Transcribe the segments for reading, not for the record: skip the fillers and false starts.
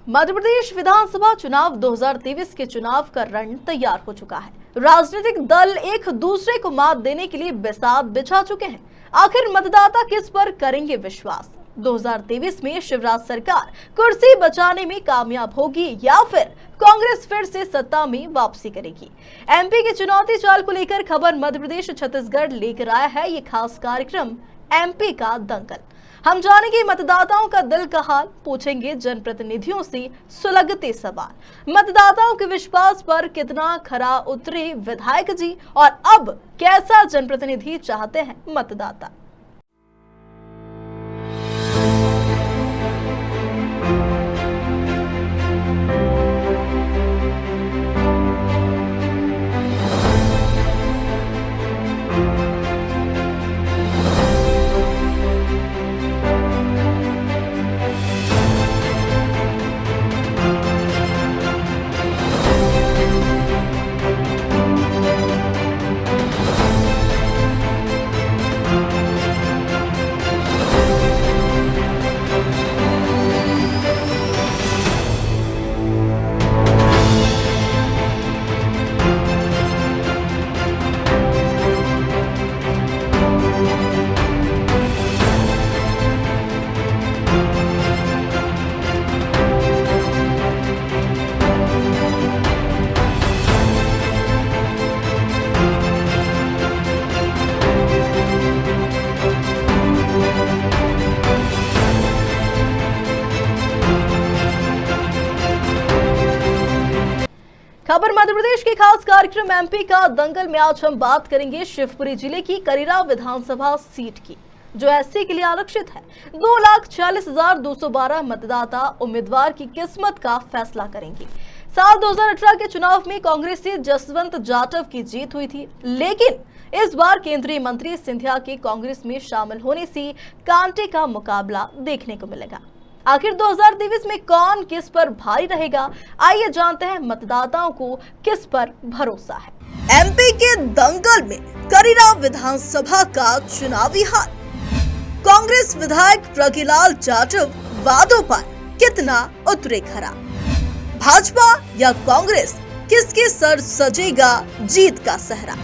मध्य प्रदेश विधानसभा चुनाव 2023 के चुनाव का रण तैयार हो चुका है। राजनीतिक दल एक दूसरे को मात देने के लिए बिसात बिछा चुके हैं। आखिर मतदाता किस पर करेंगे विश्वास? 2023 में शिवराज सरकार कुर्सी बचाने में कामयाब होगी या फिर कांग्रेस फिर से सत्ता में वापसी करेगी? एमपी की चुनौती चाल को लेकर खबर मध्य प्रदेश छत्तीसगढ़ लेकर आया है ये खास कार्यक्रम एमपी का दंगल। हम जानेंगे मतदाताओं का दिल का हाल, पूछेंगे जनप्रतिनिधियों से सुलगते सवाल, मतदाताओं के विश्वास पर कितना खरा उतरे विधायक जी और अब कैसा जनप्रतिनिधि चाहते हैं मतदाता। खबर मध्य प्रदेश के खास कार्यक्रम एमपी का दंगल में आज हम बात करेंगे शिवपुरी जिले की करीरा विधानसभा सीट की, जो एससी के लिए आरक्षित है। 2,46,212 मतदाता उम्मीदवार की किस्मत का फैसला करेंगे। साल 2018 के चुनाव में कांग्रेस से जसवंत जाटव की जीत हुई थी, लेकिन इस बार केंद्रीय मंत्री सिंधिया के कांग्रेस में शामिल होने से कांटे का मुकाबला देखने को मिलेगा। आखिर 2023 में कौन किस पर भारी रहेगा, आइए जानते हैं मतदाताओं को किस पर भरोसा है। एमपी के दंगल में करीरा विधानसभा का चुनावी हाल। कांग्रेस विधायक प्रज्ञलाल जाटव वादों पर कितना उतरे खरा? भाजपा या कांग्रेस, किसके सर सजेगा जीत का सहरा?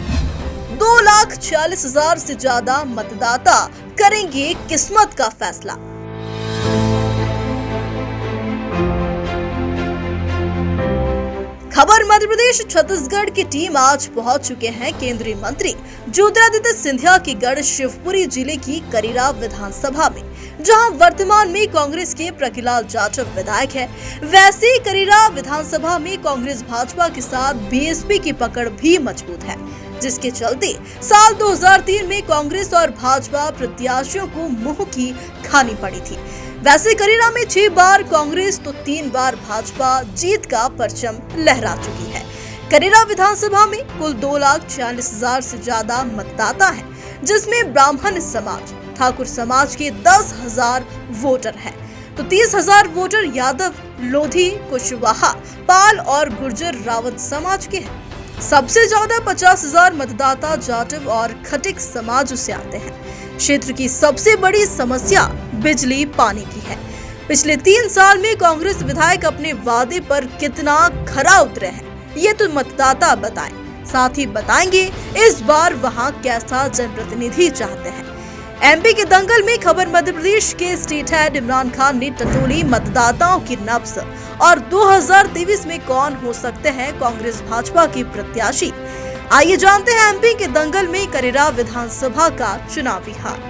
2,46,000 से ज्यादा मतदाता करेंगे किस्मत का फैसला। खबर मध्य प्रदेश छत्तीसगढ़ की टीम आज पहुंच चुके हैं केंद्रीय मंत्री ज्योतिरादित्य सिंधिया के गढ़ शिवपुरी जिले की करीरा विधानसभा में, जहां वर्तमान में कांग्रेस के प्रज्ञलाल जाटव विधायक है। वैसे ही करीरा विधानसभा में कांग्रेस भाजपा के साथ बीएसपी की पकड़ भी मजबूत है, जिसके चलते साल 2003 में कांग्रेस और भाजपा प्रत्याशियों को मुंह की खानी पड़ी थी। वैसे करीरा में 6 बार कांग्रेस तो 3 बार भाजपा जीत का परचम लहरा चुकी है। करीरा विधानसभा में कुल 2,46,000 से ज्यादा मतदाता हैं, जिसमें ब्राह्मण समाज, ठाकुर समाज के 10,000 वोटर हैं, तो 30,000 वोटर यादव, लोधी, कुशवाहा, पाल और गुर्जर रावत समाज के हैं। सबसे ज्यादा 50,000 मतदाता जाटव और खटिक समाज से आते हैं। क्षेत्र की सबसे बड़ी समस्या बिजली पानी की है। पिछले 3 साल में कांग्रेस विधायक अपने वादे पर कितना खरा उतरे हैं, ये तो मतदाता बताएं। साथ ही बताएंगे इस बार वहां कैसा जनप्रतिनिधि चाहते हैं। एमपी के दंगल में खबर मध्य प्रदेश के स्टेट हेड इमरान खान ने टटोली मतदाताओं की नब्ज और 2023 में कौन हो सकते हैं कांग्रेस भाजपा के प्रत्याशी। आइए जानते हैं एमपी के दंगल में करीरा विधानसभा का चुनावी हाल।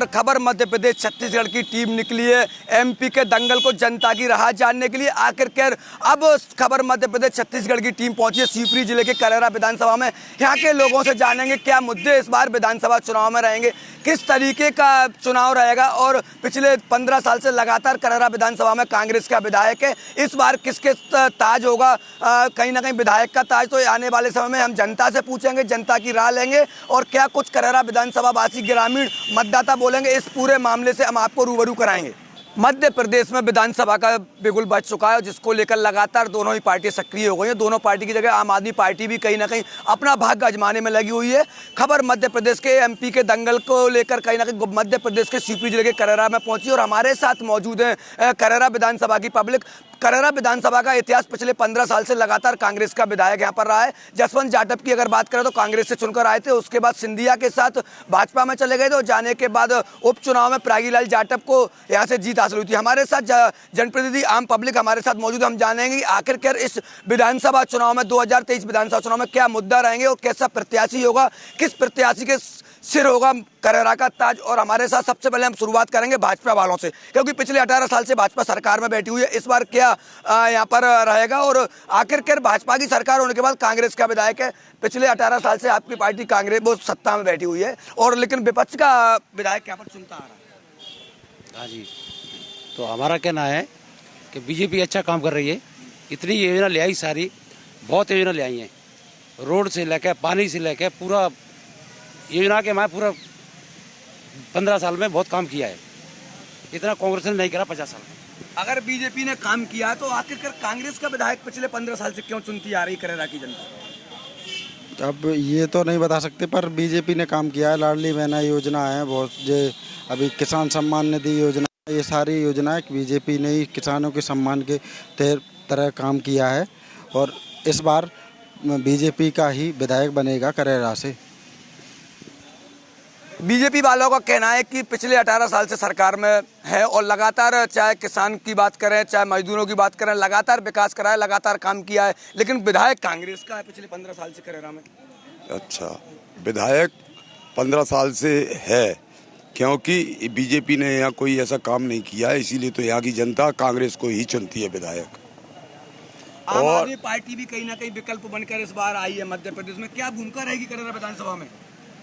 खबर मध्य प्रदेश छत्तीसगढ़ की टीम निकली है एमपी के दंगल को जनता की राह जानने के लिए। आखिरकार अब खबर मध्य प्रदेश छत्तीसगढ़ की टीम पहुंची है शिवपुरी जिले के करीरा विधानसभा में। यहाँ के लोगों से जानेंगे क्या मुद्दे इस बार विधानसभा चुनाव में रहेंगे, किस तरीके का चुनाव रहेगा और पिछले 15 साल से लगातार करीरा विधानसभा में कांग्रेस का विधायक है, इस बार किसके ताज होगा? कहीं ना कहीं विधायक का ताज। तो आने वाले समय में हम जनता से पूछेंगे, जनता की राय लेंगे और क्या कुछ करीरा विधानसभा वासी ग्रामीण मतदाता बोलेंगे, इस पूरे मामले से हम आपको रूबरू कराएंगे। मध्य प्रदेश में विधानसभा का बिगुल बज चुका है, जिसको लेकर लगातार दोनों ही पार्टी सक्रिय हो गई हैं। दोनों पार्टी की जगह आम आदमी पार्टी भी कहीं ना कहीं अपना भाग्य आजमाने में लगी हुई है। खबर मध्य प्रदेश के एमपी के दंगल को लेकर कहीं ना कहीं मध्य प्रदेश के शिवपुरी जिले के करीरा में पहुंची और हमारे साथ मौजूद हैं करीरा विधानसभा की पब्लिक। करेरा विधानसभा का इतिहास पिछले 15 साल से लगातार कांग्रेस का विधायक यहाँ पर रहा है। जसवंत जाटव की अगर बात करें तो कांग्रेस से चुनकर आए थे, उसके बाद सिंधिया के साथ भाजपा में चले गए थे और जाने के बाद उपचुनाव में प्रागीलाल जाटव को यहाँ से जीत हासिल हुई थी। हमारे साथ जनप्रतिनिधि आम पब्लिक हमारे साथ मौजूद है। हम जानेंगे आखिरकार इस विधानसभा चुनाव में 2023 विधानसभा चुनाव में क्या मुद्दा रहेंगे और कैसा प्रत्याशी होगा, किस प्रत्याशी के सिर होगा करेरा का ताज। और हमारे साथ सबसे पहले हम शुरुआत करेंगे भाजपा वालों से, क्योंकि पिछले 18 साल से भाजपा सरकार में बैठी हुई है। इस बार क्या यहाँ पर रहेगा और आखिरकार भाजपा की सरकार होने के बाद कांग्रेस का विधायक है, पिछले 18 साल से आपकी पार्टी कांग्रेस वो सत्ता में बैठी हुई है और लेकिन विपक्ष का विधायक यहाँ पर चुनता आ रहा है। हाँ जी, तो हमारा कहना है कि बीजेपी अच्छा काम कर रही है। इतनी योजना ले आई, सारी बहुत योजना ले आई हैं, रोड से लेकर पानी से लेकर पूरा योजना के मैं पूरा 15 साल में बहुत काम किया है। इतना कांग्रेस ने नहीं करा 50 साल में। अगर बीजेपी ने काम किया तो आखिरकार कांग्रेस का विधायक पिछले 15 साल से क्यों चुनती आ रही करेरा की जनता? अब ये तो नहीं बता सकते, पर बीजेपी ने काम किया है। लाडली बहना योजना है, बहुत जो अभी किसान सम्मान निधि योजना, ये सारी योजनाएं बीजेपी ने ही किसानों के सम्मान के तरह काम किया है और इस बार बीजेपी का ही विधायक बनेगा करेरा से। बीजेपी वालों का कहना है कि पिछले 18 साल से सरकार में है और लगातार चाहे किसान की बात करें चाहे मजदूरों की बात करें लगातार विकास करा है, लगातार काम किया है, लेकिन विधायक कांग्रेस का है पिछले 15 साल से करेरा में। अच्छा, विधायक 15 साल से है क्योंकि बीजेपी ने यहाँ कोई ऐसा काम नहीं किया है, इसीलिए तो यहाँ की जनता कांग्रेस को ही चुनती है विधायक। आम आदमी पार्टी भी कहीं ना कहीं विकल्प बनकर इस बार आई है मध्य प्रदेश में, क्या भूमिका रहेगी करेरा विधानसभा में?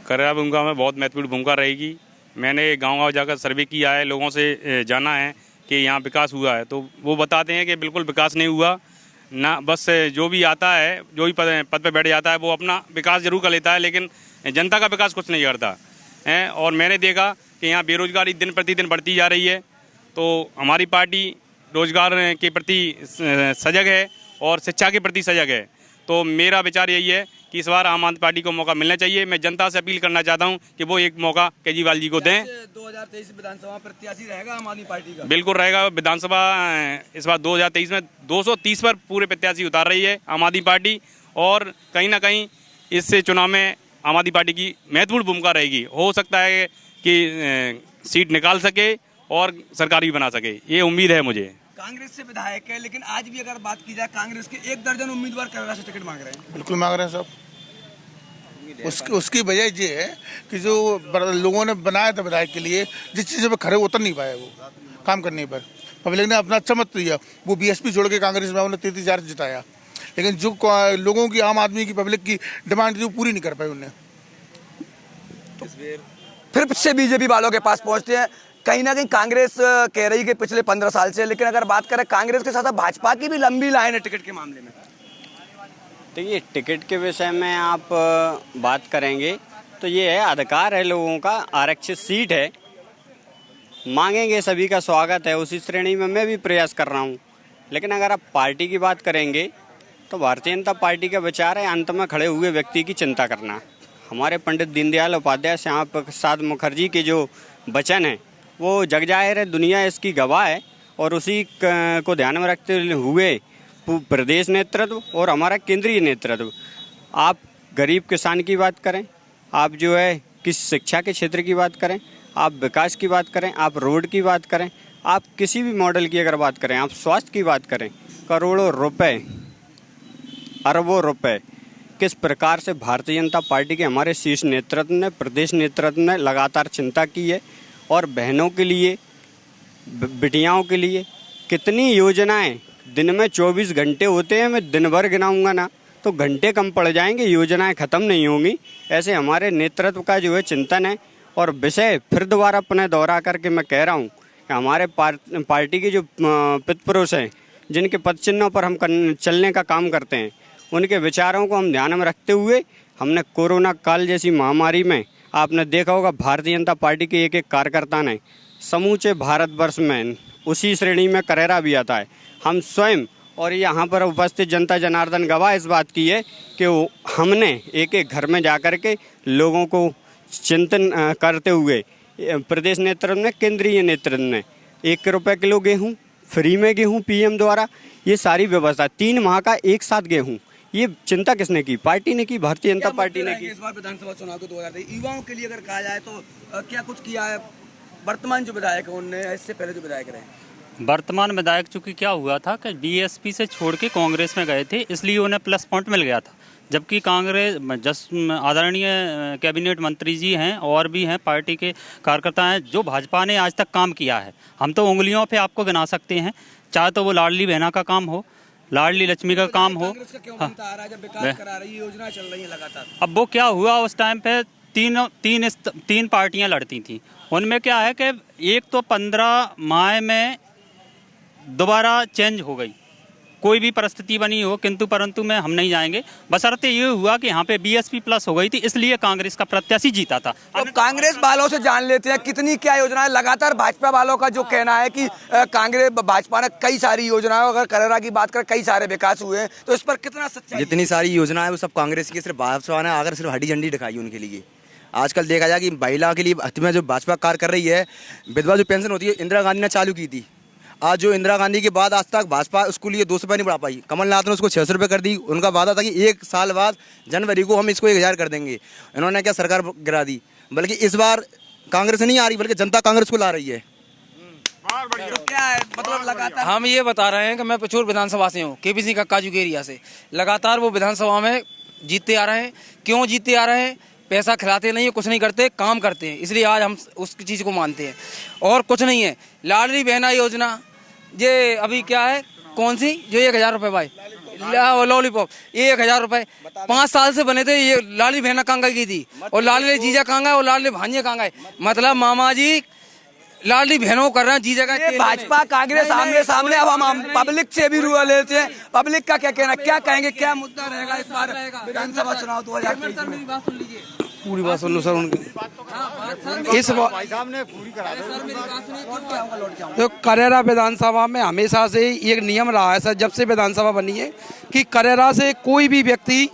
करेरा भूमिका में बहुत महत्वपूर्ण भूमिका रहेगी। मैंने गांव-गांव जाकर सर्वे किया है, लोगों से जाना है कि यहाँ विकास हुआ है, तो वो बताते हैं कि बिल्कुल विकास नहीं हुआ ना। बस जो भी आता है, जो भी पद पे बैठ जाता है, वो अपना विकास जरूर कर लेता है, लेकिन जनता का विकास कुछ नहीं करता है। और मैंने देखा कि यहाँ बेरोजगारी दिन प्रतिदिन बढ़ती जा रही है, तो हमारी पार्टी रोजगार के प्रति सजग है और शिक्षा के प्रति सजग है। तो मेरा विचार यही है कि इस बार आम आदमी पार्टी को मौका मिलना चाहिए। मैं जनता से अपील करना चाहता हूं कि वो एक मौका केजरीवाल जी को दें। 2023 विधानसभा प्रत्याशी रहेगा आम आदमी पार्टी का? बिल्कुल रहेगा। विधानसभा इस बार 2023 में 230 पर पूरे प्रत्याशी उतार रही है आम आदमी पार्टी और कहीं ना कहीं इससे चुनाव में आम आदमी पार्टी की महत्वपूर्ण भूमिका रहेगी। हो सकता है कि सीट निकाल सके और सरकार भी बना सके, ये उम्मीद है मुझे। कांग्रेस से विधायक है, लेकिन आज भी अगर बात की जाए कांग्रेस के 1 दर्जन उम्मीदवार करेरा से टिकट मांग रहे हैं। बिल्कुल मांग रहे हैं सब। उसकी वजह ये है कि जो लोगों ने बनाया था विधायक के लिए, जिस चीज़ पे खड़े उतर नहीं पाए, वो काम करने पर पब्लिक ने अपना अच्छा मत दिया। वो बीएसपी छोड़ के कांग्रेस में उन्होंने 33,000 जिताया, लेकिन जो लोगों की, आम आदमी की, पब्लिक की डिमांड थी वो पूरी नहीं कर पाई उन्हें। फिर से बीजेपी वालों के पास पहुंचते हैं। कहीं ना कहीं कांग्रेस कह रही है कि पिछले 15 साल से, लेकिन अगर बात करें कांग्रेस के साथ साथ भाजपा की भी लंबी लाइन है टिकट के मामले में। देखिए, टिकट के विषय में आप बात करेंगे तो ये है, अधिकार है लोगों का, आरक्षित सीट है, मांगेंगे, सभी का स्वागत है। उसी श्रेणी में मैं भी प्रयास कर रहा हूँ। लेकिन अगर आप पार्टी की बात करेंगे तो भारतीय जनता पार्टी का विचार है अंत में खड़े हुए व्यक्ति की चिंता करना। हमारे पंडित दीनदयाल उपाध्याय, श्यामा प्रसाद मुखर्जी के जो वचन हैं वो जग जाहिर है, दुनिया इसकी गवाह है और उसी को ध्यान में रखते हुए प्रदेश नेतृत्व और हमारा केंद्रीय नेतृत्व, आप गरीब किसान की बात करें, आप जो है किस शिक्षा के क्षेत्र की बात करें, आप विकास की बात करें, आप रोड की बात करें, आप किसी भी मॉडल की अगर बात करें, आप स्वास्थ्य की बात करें, करोड़ों रुपए, अरबों रुपए किस प्रकार से भारतीय जनता पार्टी के हमारे शीर्ष नेतृत्व ने, प्रदेश नेतृत्व ने लगातार चिंता की है। और बहनों के लिए, बिटियाओं के लिए कितनी योजनाएं, दिन में 24 घंटे होते हैं, मैं दिन भर गिनाऊंगा ना तो घंटे कम पड़ जाएंगे, योजनाएं ख़त्म नहीं होंगी। ऐसे हमारे नेतृत्व का जो है चिंतन है। और विषय फिर दोबारा पुनः दोहरा करके मैं कह रहा हूँ कि हमारे पार्टी के जो पितपुरुष हैं, जिनके पद चिन्हों पर हम चलने का काम करते हैं, उनके विचारों को हम ध्यान में रखते हुए हमने कोरोना काल जैसी महामारी में आपने देखा होगा भारतीय जनता पार्टी के एक कार्यकर्ता ने समूचे भारतवर्ष में उसी श्रेणी में करेरा भी आता है। हम स्वयं और यहाँ पर उपस्थित जनता जनार्दन गवाह इस बात की है कि हमने एक एक घर में जाकर के लोगों को चिंतन करते हुए प्रदेश नेतृत्व ने, केंद्रीय नेतृत्व ने 1 रुपये किलो गेहूँ, फ्री में गेहूँ पीएम द्वारा, ये सारी व्यवस्था 3 माह का एक साथ गेहूँ, ये चिंता किसने की? पार्टी ने की, भारतीय जनता पार्टी ने की। इस बार विधानसभा चुनाव के 2023 युवाओं के लिए अगर कहा जाए तो क्या कुछ किया है वर्तमान जो विधायक है उनने, इससे पहले जो विधायक रहे? वर्तमान विधायक चूंकि क्या हुआ था कि बीएसपी से छोड़ के कांग्रेस में गए थे, इसलिए उन्हें प्लस पॉइंट मिल गया था। जबकि कांग्रेस आदरणीय कैबिनेट मंत्री जी हैं और भी हैं, पार्टी के कार्यकर्ता हैं, जो भाजपा ने आज तक काम किया है, हम तो उंगलियों पे आपको गिना सकते हैं। चाहे तो वो लाडली बहना का काम हो, लाडली लक्ष्मी का काम हो। योजना चल रही है लगातार। अब वो क्या हुआ, उस टाइम पे तीन पार्टियां लड़ती थी। उनमें क्या है कि एक तो 15 माह में दोबारा चेंज हो गई, कोई भी परिस्थिति बनी हो, किंतु परंतु में हम नहीं जाएंगे। बशर्ते ये हुआ कि यहाँ पे बीएसपी प्लस हो गई थी, इसलिए कांग्रेस का प्रत्याशी जीता था। अब कांग्रेस वालों से जान लेते हैं कितनी क्या योजनाएं। लगातार भाजपा वालों का जो कहना है कि कांग्रेस भाजपा ने कई सारी योजनाएं, अगर करेरा की बात करें कई सारे विकास हुए हैं, तो इस पर कितना सच्चाई? जितनी सारी योजना है वो सब कांग्रेस की, सिर्फ भाजपा ने अगर सिर्फ हरी झंडी दिखाई उनके लिए। आजकल देखा जाए कि महिला के लिए हत्या में जो भाजपा कार्य कर रही है, विधवा जो पेंशन होती है इंदिरा गांधी ने चालू की थी। आज जो इंदिरा गांधी के बाद आज तक भाजपा उसके लिए 200 रुपये नहीं बढ़ा पाई। कमलनाथ ने उसको 600 रुपये कर दी। उनका वादा था कि 1 साल बाद जनवरी को हम इसको 1000 कर देंगे। इन्होंने क्या सरकार गिरा दी। बल्कि इस बार कांग्रेस नहीं आ रही, बल्कि जनता कांग्रेस को ला रही है। तो क्या है मतलब लगातार हम ये बता रहे हैं कि मैं पिछोर विधानसभा से हूँ, केपीसी का काजू के एरिया से। लगातार वो विधानसभा में जीतते आ रहे हैं। क्यों जीतते आ रहे हैं? पैसा खिलाते नहीं है, कुछ नहीं करते, काम करते हैं, इसलिए आज हम उस चीज़ को मानते हैं। और कुछ नहीं है। लाडली बहना योजना, ये अभी क्या है, कौन सी जो 1000 रुपये भाई लॉलीपॉप, 1000 रुपये 5 साल से बने थे। ये लाडली बहना कहाँ गई थी, और लाडली जीजा कहाँ गए, और लाडली भांजे कहाँ गए? मतलब मामा जी लाडली बहनों कर रहे हैं, जीजा का। भाजपा कांग्रेस आमने सामने। अब हम पब्लिक से भी रुआ लेते हैं, पब्लिक का क्या कहना, क्या कहेंगे, क्या मुद्दा रहेगा इस बार विधानसभा चुनाव 2023 में? पूरी बात सुन लो सर उनकी। इस तो करेरा विधानसभा में हमेशा से एक नियम रहा है सर, जब से विधानसभा बनी है, कि करेरा से कोई भी व्यक्ति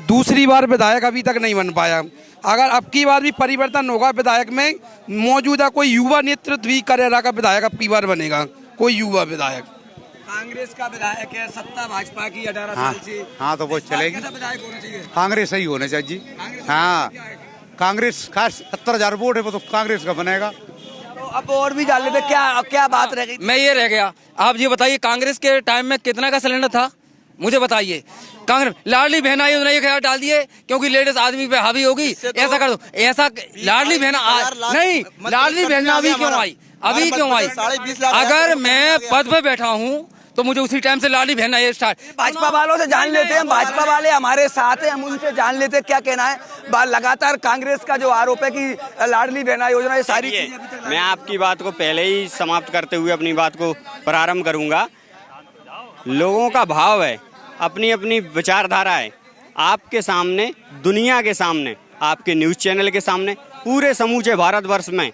दूसरी बार विधायक अभी तक नहीं बन पाया। अगर अब की बार भी परिवर्तन होगा विधायक में, मौजूदा कोई युवा नेतृत्व भी करेरा का विधायक अब की बार बनेगा, कोई युवा विधायक। कांग्रेस का विधायक है, सत्ता भाजपा की 18 साल से। हाँ तो वो चलेगी। कैसा विधायक होना चाहिए? कांग्रेस सही होना चाहिए। हाँ कांग्रेस खास 70,000 वोट है, वो तो कांग्रेस का बनेगा। तो अब और भी जान लेते क्या बात रह गई? मैं ये रह गया, आप ये बताइए कांग्रेस के टाइम में कितना का सिलेंडर था, मुझे बताइए। कांग्रेस लाडली बहना योजना 1000 डाल दिए क्योंकि लेडीज आदमी पे हावी होगी, ऐसा कर दो। ऐसा लाडली बहना नहीं, लाडली बहना अभी क्यों आई, अभी क्यों आई? अगर मैं पद पे बैठा हूँ तो मुझे उसी टाइम से लाडली बहना ये स्टार्ट। भाजपा वालों से जान लेते हैं, भाजपा वाले हमारे साथ हैं, हम उनसे जान लेते हैं क्या कहना है। लगातार कांग्रेस का जो आरोप है कि लाडली बहना योजना, ये सारी चीजें। मैं आपकी बात को पहले ही समाप्त करते हुए अपनी बात को प्रारंभ करूंगा। लोगों का भाव है, अपनी अपनी विचारधारा है। आपके सामने, दुनिया के सामने, आपके न्यूज चैनल के सामने, पूरे समूचे भारतवर्ष में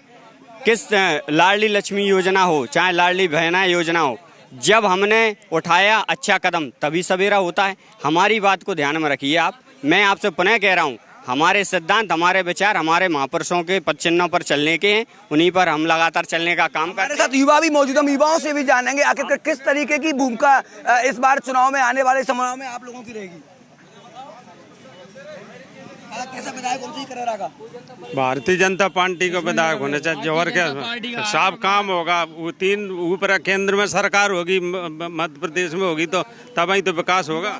किस लाडली लक्ष्मी योजना हो, चाहे लाडली बहना योजना हो, जब हमने उठाया अच्छा कदम तभी सवेरा होता है। हमारी बात को ध्यान में रखिए आप। मैं आपसे पुनः कह रहा हूँ, हमारे सिद्धांत, हमारे विचार, हमारे महापुरुषों के पद चिन्हों पर चलने के हैं, उन्हीं पर हम लगातार चलने का काम करते हैं। हमारे साथ युवा भी मौजूद, हम युवाओं से भी जानेंगे आखिर किस तरीके की भूमिका इस बार चुनाव में, आने वाले समय में आप लोगों की रहेगी। कैसा विधायक होना चाहिए करेरा का? भारतीय जनता पार्टी का विधायक होना चाहिए। और क्या साफ काम होगा, वो 3 ऊपर केंद्र में सरकार होगी, मध्य प्रदेश में होगी, तो तब ही तो विकास होगा।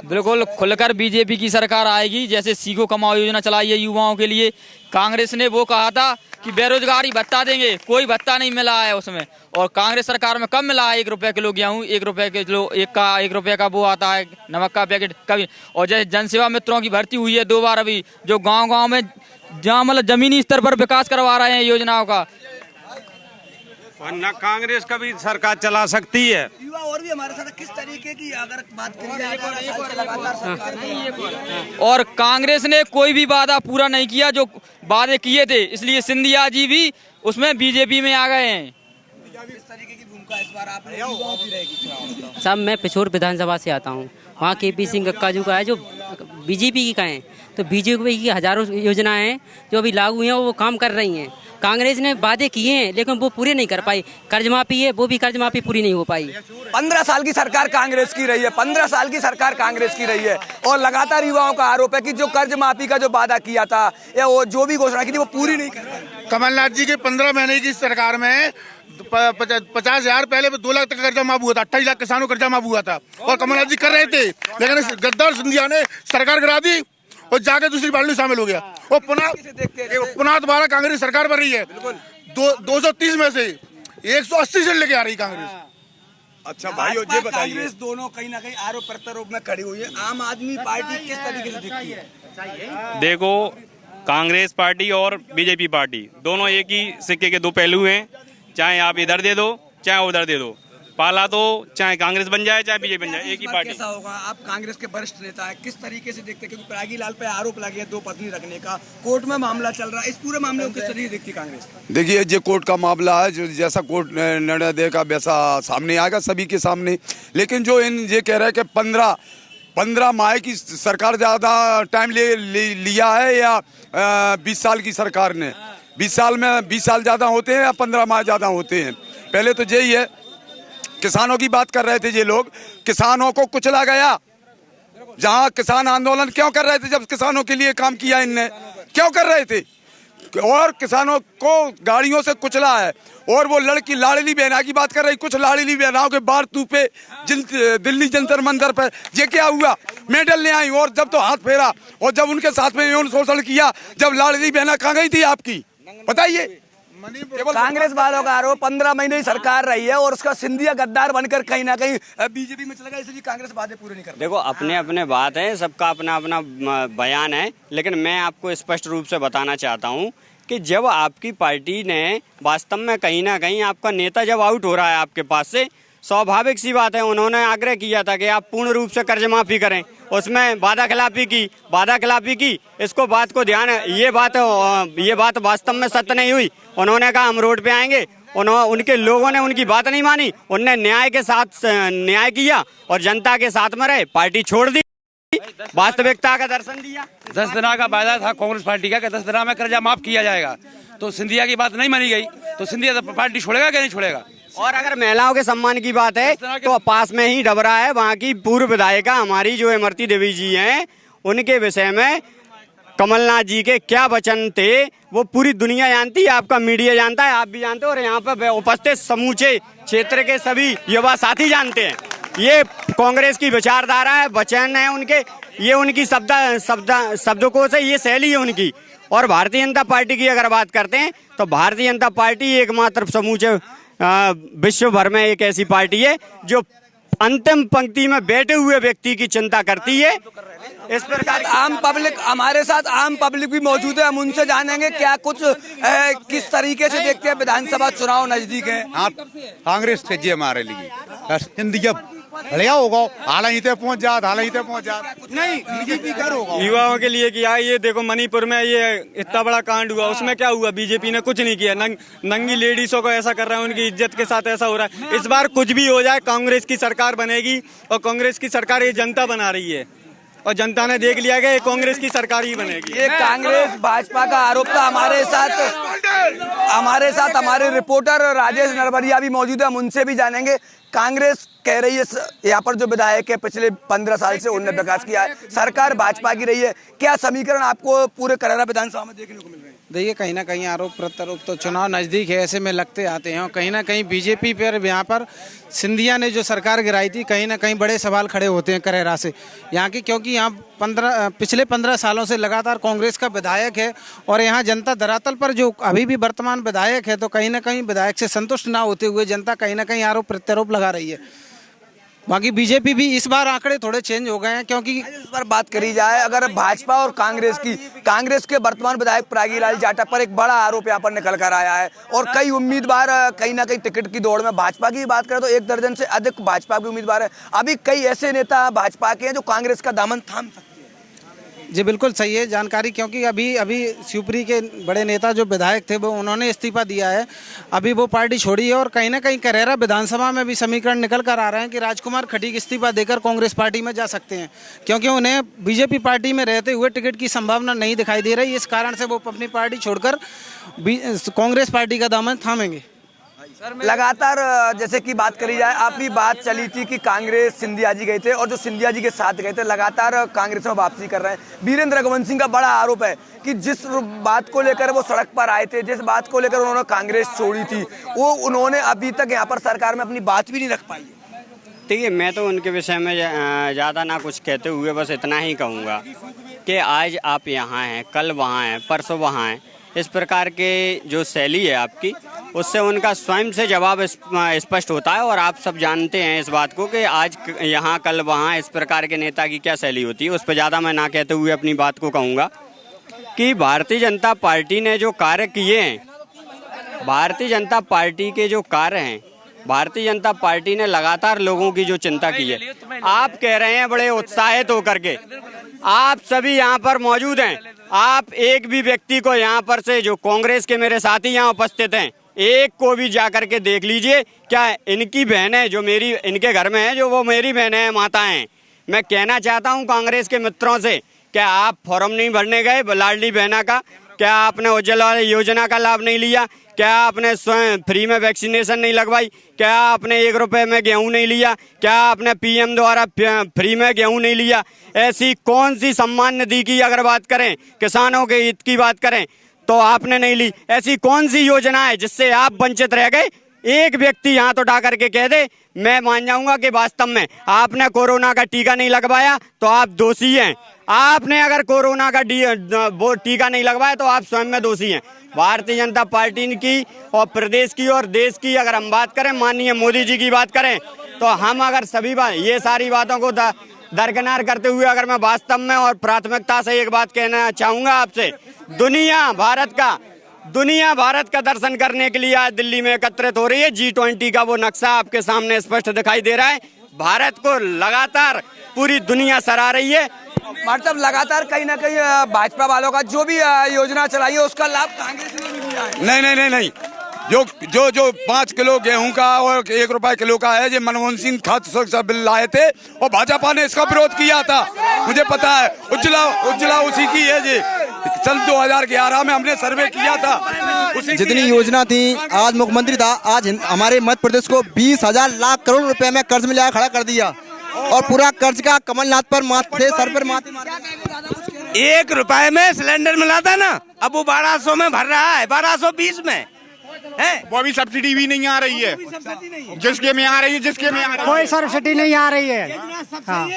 बिल्कुल खुलकर बीजेपी की सरकार आएगी। जैसे सीखो कमाओ योजना चलाई है युवाओं के लिए, कांग्रेस ने वो कहा था कि बेरोजगारी भत्ता देंगे, कोई भत्ता नहीं मिला है उसमें। और कांग्रेस सरकार में कब मिला है? 1 रुपए किलो गेहूँ, 1 रुपए किलो, 1 रुपए का वो आता है नमक का पैकेट कभी। और जैसे जनसेवा मित्रों की भर्ती हुई है 2 बार अभी, जो गांव में जहाँ मतलब जमीनी स्तर पर विकास करवा रहे हैं योजनाओं का। वरना कांग्रेस का भी सरकार चला सकती है। युवा और भी हमारे साथ किस तरीके की अगर बात करें, और कांग्रेस ने कोई भी वादा पूरा नहीं किया जो वादे किए थे, इसलिए सिंधिया जी भी उसमें बीजेपी में आ गए हैं। किस तरीके की भूमिका इस बार आप युवाओं की रहेगी? साहब मैं पिछोर विधानसभा से आता हूँ, वहाँ केपीसी काजू का है जो बीजेपी की का है, तो बीजेपी की हजारों योजनाएं हैं जो अभी लागू हैं वो काम कर रही हैं। कांग्रेस ने वादे किए हैं लेकिन वो पूरे नहीं कर पाई। कर्ज माफी है, वो भी कर्ज माफी पूरी नहीं हो पाई। 15 साल की सरकार कांग्रेस की रही है, 15 साल की सरकार कांग्रेस की रही है और लगातार युवाओं का आरोप है कि जो कर्ज माफी का जो वादा किया था या वो जो भी घोषणा की थी वो पूरी नहीं कर पाई। कमलनाथ जी के 15 महीने की सरकार में 50,000 पहले 2 लाख तक कर्जा माफ हुआ था, 28 लाख किसानों कर्जा माफ हुआ था और कमलनाथ जी कर रहे थे, लेकिन गद्दार सिंधिया ने सरकार गिरा दी और जाके दूसरी पार्टी में शामिल हो गया और पुनः दोबारा कांग्रेस सरकार बन रही है। 230 में से 180 सीट लेके आ रही कांग्रेस। अच्छा भाई, ये बताइए, कांग्रेस दोनों कहीं ना कहीं आरोप प्रत्यारोप में खड़ी हुई है, आम आदमी पार्टी किस तरीके से दिखती है? देखो, कांग्रेस पार्टी और बीजेपी पार्टी दोनों एक ही सिक्के के दो पहलू हैं। चाहे आप इधर दे दो चाहे उधर दे दो, पाला तो चाहे कांग्रेस बन जाए चाहे बीजेपी बन जाए, एक ही पार्टी। कैसा होगा? आप कांग्रेस के वरिष्ठ नेता है, किस तरीके से देखते हैं? क्योंकि प्रयागी लाल पे आरोप लगे 2 पत्नी रखने का, कोर्ट में मामला चल रहा है, इस पूरे मामले को किस तरीके से देखती है कांग्रेस? देखिए, ये कोर्ट का मामला है, जो जैसा कोर्ट निर्णय देगा वैसा सामने आएगा सभी के सामने। लेकिन जो ये कह रहे हैं कि 15 माह की सरकार ज्यादा टाइम लिया है या 20 साल की सरकार ने? 20 साल ज्यादा होते हैं या 15 माह ज्यादा होते हैं? पहले तो यही है, किसानों की बात कर रहे थे ये लोग, किसानों को कुचला गया। जहां किसान आंदोलन क्यों कर रहे थे? जब किसानों के लिए काम किया इनने, क्यों कर रहे थे? और किसानों को गाड़ियों से कुचला है। और वो लड़की लाडली बहना की बात कर रही, कुछ लाडली बहनाओं के बार तूपे दिल्ली जंतर मंतर पर, ये क्या हुआ? मेडल ले आई और जब तो हाथ फेरा और जब उनके साथ में यौन शोषण किया, जब लाडली बहना कहाँ गई थी आपकी? बताइए। कांग्रेस वालों का आरोप 15 महीने ही सरकार रही है और उसका सिंधिया गद्दार बनकर कहीं ना कहीं बीजेपी में चला गया, इसलिए कांग्रेस वादे पूरे नहीं कर रही। देखो, अपने अपने बात है, सबका अपना अपना बयान है, लेकिन मैं आपको स्पष्ट रूप से बताना चाहता हूं कि जब आपकी पार्टी ने वास्तव में कहीं ना कहीं आपका नेता जब आउट हो रहा है आपके पास से, स्वाभाविक सी बात है, उन्होंने आग्रह किया था कि आप पूर्ण रूप से कर्ज माफी करें, उसमें वादा खिलाफी की। इसको बात को ध्यान है, ये बात वास्तव में सत्य नहीं हुई। उन्होंने कहा हम रोड पे आएंगे, उनके लोगों ने उनकी बात नहीं मानी, उनने न्याय के साथ न्याय किया और जनता के साथ में रहे, पार्टी छोड़ दी, वास्तविकता का दर्शन दिया। 10 दिन का वायदा था कांग्रेस पार्टी का कि 10 दिन में कर्जा माफ किया जाएगा, तो सिंधिया की बात नहीं मानी गई, तो सिंधिया पार्टी छोड़ेगा कि नहीं छोड़ेगा? और अगर महिलाओं के सम्मान की बात है तो पास में ही डबरा है, वहाँ की पूर्व विधायिका हमारी जो इमरती देवी जी हैं, उनके विषय में कमलनाथ जी के क्या वचन थे वो पूरी दुनिया जानती है, आपका मीडिया जानता है, आप भी जानते हो और यहाँ पर उपस्थित समूचे क्षेत्र के सभी युवा साथी जानते हैं। ये कांग्रेस की विचारधारा है, वचन है उनके, ये उनकी शब्दकोश है, ये शैली है उनकी। और भारतीय जनता पार्टी की अगर बात करते हैं तो भारतीय जनता पार्टी एकमात्र समूचे विश्व भर में एक ऐसी पार्टी है जो अंतिम पंक्ति में बैठे हुए व्यक्ति की चिंता करती है। इस प्रकार आम पब्लिक भी मौजूद है, हम उनसे जानेंगे क्या कुछ किस तरीके से देखते हैं। विधानसभा चुनाव नजदीक है, कांग्रेस से जी हमारे लिए हिंदी बढ़िया होगा, हालांकि पहुंच जात नहीं बीजेपी कर होगा युवाओं के लिए किया। ये देखो मणिपुर में ये इतना बड़ा कांड हुआ, उसमें क्या हुआ? बीजेपी ने कुछ नहीं किया, नंगी लेडीजों को ऐसा कर रहा है, उनकी इज्जत के साथ ऐसा हो रहा है। इस बार कुछ भी हो जाए, कांग्रेस की सरकार बनेगी और कांग्रेस की सरकार ये जनता बना रही है और जनता ने देख लिया कि ये कांग्रेस की सरकार ही बनेगी। ये कांग्रेस भाजपा का आरोप था। हमारे साथ हमारे रिपोर्टर राजेश नरवरिया भी मौजूद है, हम उनसे भी जानेंगे। कांग्रेस कह रही है, यहाँ पर जो विधायक है पिछले 15 साल से उन्होंने विकास किया है, सरकार भाजपा की रही है, क्या समीकरण आपको पूरे करैरा विधानसभा में देखने को मिल रहे हैं? देखिए, कहीं ना कहीं आरोप प्रत्यारोप तो चुनाव नज़दीक है ऐसे में लगते आते हैं और कहीं ना कहीं बीजेपी पर यहाँ पर सिंधिया ने जो सरकार गिराई थी, कहीं ना कहीं बड़े सवाल खड़े होते हैं करैरा से यहाँ की, क्योंकि यहाँ पिछले 15 सालों से लगातार कांग्रेस का विधायक है और यहाँ जनता धरातल पर जो अभी भी वर्तमान विधायक है, तो कहीं ना कहीं विधायक से संतुष्ट ना होते हुए जनता कहीं ना कहीं आरोप प्रत्यारोप लगा रही है। बाकी बीजेपी भी इस बार आंकड़े थोड़े चेंज हो गए हैं, क्योंकि इस बार बात करी जाए अगर भाजपा और कांग्रेस के वर्तमान विधायक प्रयागी लाल जाटव पर एक बड़ा आरोप यहाँ पर निकल कर आया है और कई उम्मीदवार कहीं ना कहीं टिकट की दौड़ में, भाजपा की बात करें तो 1 दर्जन से अधिक भाजपा के उम्मीदवार है। अभी कई ऐसे नेता भाजपा के हैं जो कांग्रेस का दामन थाम सकते हैं। जी बिल्कुल सही है जानकारी, क्योंकि अभी शिवपुरी के बड़े नेता जो विधायक थे वो उन्होंने इस्तीफा दिया है, अभी वो पार्टी छोड़ी है। और कहीं ना कहीं करेरा विधानसभा में भी समीकरण निकल कर आ रहे हैं कि राजकुमार खटीक इस्तीफा देकर कांग्रेस पार्टी में जा सकते हैं, क्योंकि उन्हें बीजेपी पार्टी में रहते हुए टिकट की संभावना नहीं दिखाई दे रही। इस कारण से वो अपनी पार्टी छोड़कर कांग्रेस पार्टी का दामन थामेंगे। लगातार जैसे कि बात करी जाए, आपकी बात चली थी कि कांग्रेस सिंधिया जी गए थे और जो सिंधिया जी के साथ गए थे लगातार कांग्रेस में वापसी कर रहे हैं। वीरेंद्र रघुवंश सिंह का बड़ा आरोप है कि जिस बात को लेकर वो सड़क पर आए थे, जिस बात को लेकर उन्होंने कांग्रेस छोड़ी थी, वो उन्होंने अभी तक यहाँ पर सरकार में अपनी बात भी नहीं रख पाई। देखिए, मैं तो उनके विषय में ज़्यादा ना कुछ कहते हुए बस इतना ही कहूँगा कि आज आप यहाँ हैं, कल वहाँ हैं, परसों वहाँ हैं। इस प्रकार के जो शैली है आपकी, उससे उनका स्वयं से जवाब स्पष्ट होता है। और आप सब जानते हैं इस बात को कि आज यहाँ कल वहाँ इस प्रकार के नेता की क्या शैली होती है। उस पर ज़्यादा मैं ना कहते हुए अपनी बात को कहूँगा कि भारतीय जनता पार्टी ने जो कार्य किए हैं, भारतीय जनता पार्टी के जो कार्य हैं, भारतीय जनता पार्टी ने लगातार लोगों की जो चिंता की है। आप कह रहे हैं बड़े उत्साहित होकर के, आप सभी यहाँ पर मौजूद हैं। आप एक भी व्यक्ति को यहाँ पर से जो कांग्रेस के मेरे साथी यहाँ उपस्थित हैं, एक को भी जाकर के देख लीजिए, क्या इनकी बहनें जो मेरी इनके घर में है, जो वो मेरी बहनें हैं, माताएं हैं। मैं कहना चाहता हूँ कांग्रेस के मित्रों से, क्या आप फॉर्म नहीं भरने गए लाडली बहना का? क्या आपने उज्ज्वला योजना का लाभ नहीं लिया? क्या आपने स्वयं फ्री में वैक्सीनेशन नहीं लगवाई? क्या आपने 1 रुपए में गेहूं नहीं लिया? क्या आपने पीएम द्वारा फ्री में गेहूं नहीं लिया? ऐसी कौन सी सम्मान निधि की अगर बात करें, किसानों के हित की बात करें, तो आपने नहीं ली। ऐसी कौन सी योजना है जिससे आप वंचित रह गए? एक व्यक्ति हाथ उठा करके कह दे, मैं मान जाऊंगा कि वास्तव में आपने कोरोना का टीका नहीं लगवाया तो आप दोषी हैं। आपने अगर कोरोना का टीका नहीं लगवाया तो आप स्वयं में दोषी हैं। भारतीय जनता पार्टी की और प्रदेश की और देश की अगर हम बात करें, माननीय मोदी जी की बात करें, तो हम अगर सभी ये सारी बातों को दरकिनार करते हुए अगर मैं वास्तव में और प्राथमिकता से एक बात कहना चाहूँगा आपसे, दुनिया भारत का दर्शन करने के लिए आज दिल्ली में एकत्रित हो रही है। G20 का वो नक्शा आपके सामने स्पष्ट दिखाई दे रहा है। भारत को लगातार पूरी दुनिया सराह रही है। मतलब लगातार कहीं ना कहीं भाजपा वालों का जो भी योजना चलाई है उसका लाभ कांग्रेस ने भी लिया है। नहीं, जो 5 किलो गेहूं का और 1 रुपए किलो का है, जो मनमोहन सिंह खाद्य सुरक्षा बिल लाए थे और भाजपा ने इसका विरोध किया था, मुझे पता है। उज्ज्वला उसी की है जी। सन 2011 में हमने सर्वे किया था। जितनी योजना थी, आज मुख्यमंत्री था, आज हमारे मध्य प्रदेश को 20,000 लाख करोड़ रुपए में कर्ज मिला खड़ा कर दिया और पूरा कर्ज का कमलनाथ पर माथे सर पर माथे 1 रुपए में सिलेंडर मिला था ना, अब वो 1200 में भर रहा है, 1220 में है। वो अभी सब्सिडी भी नहीं आ रही है, जिसके में आ रही है, कोई सब्सिडी नहीं आ रही है। हाँ।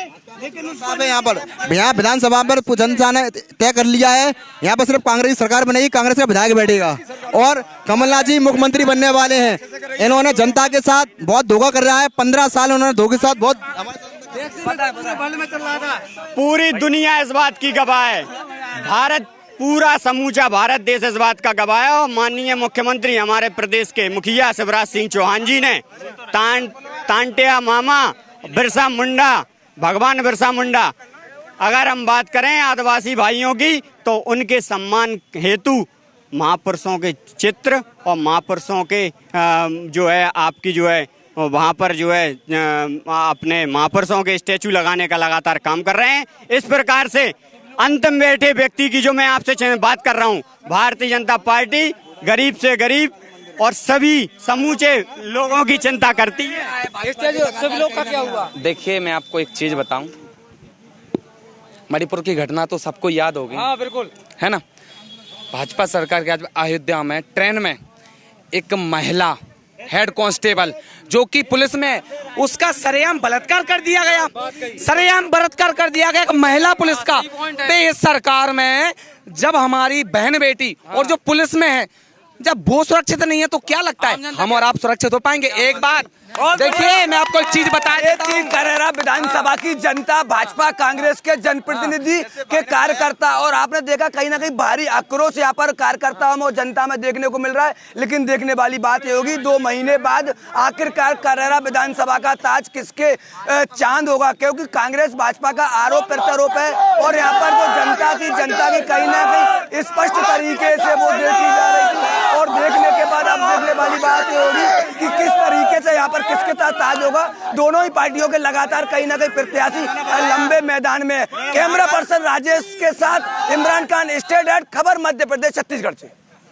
यहाँ विधानसभा पर जनता ने तय कर लिया है, यहाँ पर सिर्फ कांग्रेस सरकार बनेगी, कांग्रेस का विधायक बैठेगा और कमलनाथ जी मुख्यमंत्री बनने वाले हैं। इन्होंने जनता के साथ बहुत धोखा कर रहा है। 15 साल उन्होंने धोखे के साथ बहुत पूरी दुनिया इस बात की गवाह है, पूरा समूचा भारत देश इस बात का गवाह है। और माननीय मुख्यमंत्री हमारे प्रदेश के मुखिया शिवराज सिंह चौहान जी ने तांटिया मामा बिरसा मुंडा, भगवान बिरसा मुंडा, अगर हम बात करें आदिवासी भाइयों की, तो उनके सम्मान हेतु महापुरुषों के चित्र और महापुरुषों के जो है आपकी जो है वहाँ पर जो है अपने महापुरुषों के स्टैचू लगाने का लगातार काम कर रहे हैं। इस प्रकार से अंतिम बैठे व्यक्ति की जो मैं आपसे बात कर रहा हूँ, भारतीय जनता पार्टी गरीब से गरीब और सभी समूचे लोगों की चिंता करती है। सभी लोग का क्या हुआ? देखिए, मैं आपको एक चीज बताऊं, मणिपुर की घटना तो सबको याद होगी। हाँ बिल्कुल, है ना। भाजपा सरकार के आज अयोध्या में ट्रेन में एक महिला हेड कांस्टेबल जो कि पुलिस में, उसका सरेआम बलात्कार कर दिया गया, सरेआम बलात्कार कर दिया गया महिला पुलिस का। तो इस सरकार में जब हमारी बहन बेटी और जो पुलिस में है, जब वो सुरक्षित नहीं है तो क्या लगता है हम और आप सुरक्षित हो पाएंगे? एक बात देखिए मैं आपको एक चीज बता देता हूं। करेरा विधानसभा की जनता भाजपा कांग्रेस के जनप्रतिनिधि के कार्यकर्ता, और आपने देखा कहीं ना कहीं भारी आक्रोश यहाँ पर कार्यकर्ताओं में और जनता में देखने को मिल रहा है। लेकिन देखने वाली बात ये होगी 2 महीने बाद आखिरकार करेरा विधानसभा का ताज किसके चांद होगा, क्योंकि कांग्रेस भाजपा का आरोप प्रत्यारोप है और यहाँ पर जो जनता की कहीं ना कहीं स्पष्ट तरीके से वो देखी जा रही थी। और देखने के बाद अब देखने वाली बात ये होगी कि किस तरीके से यहाँ पर किसके साथ ताज होगा। दोनों ही पार्टियों के लगातार कहीं ना कहीं प्रत्याशी लंबे मैदान में। कैमरा पर्सन राजेश के साथ इमरान खान, स्टेट हेड, खबर मध्य प्रदेश, छत्तीसगढ़ से।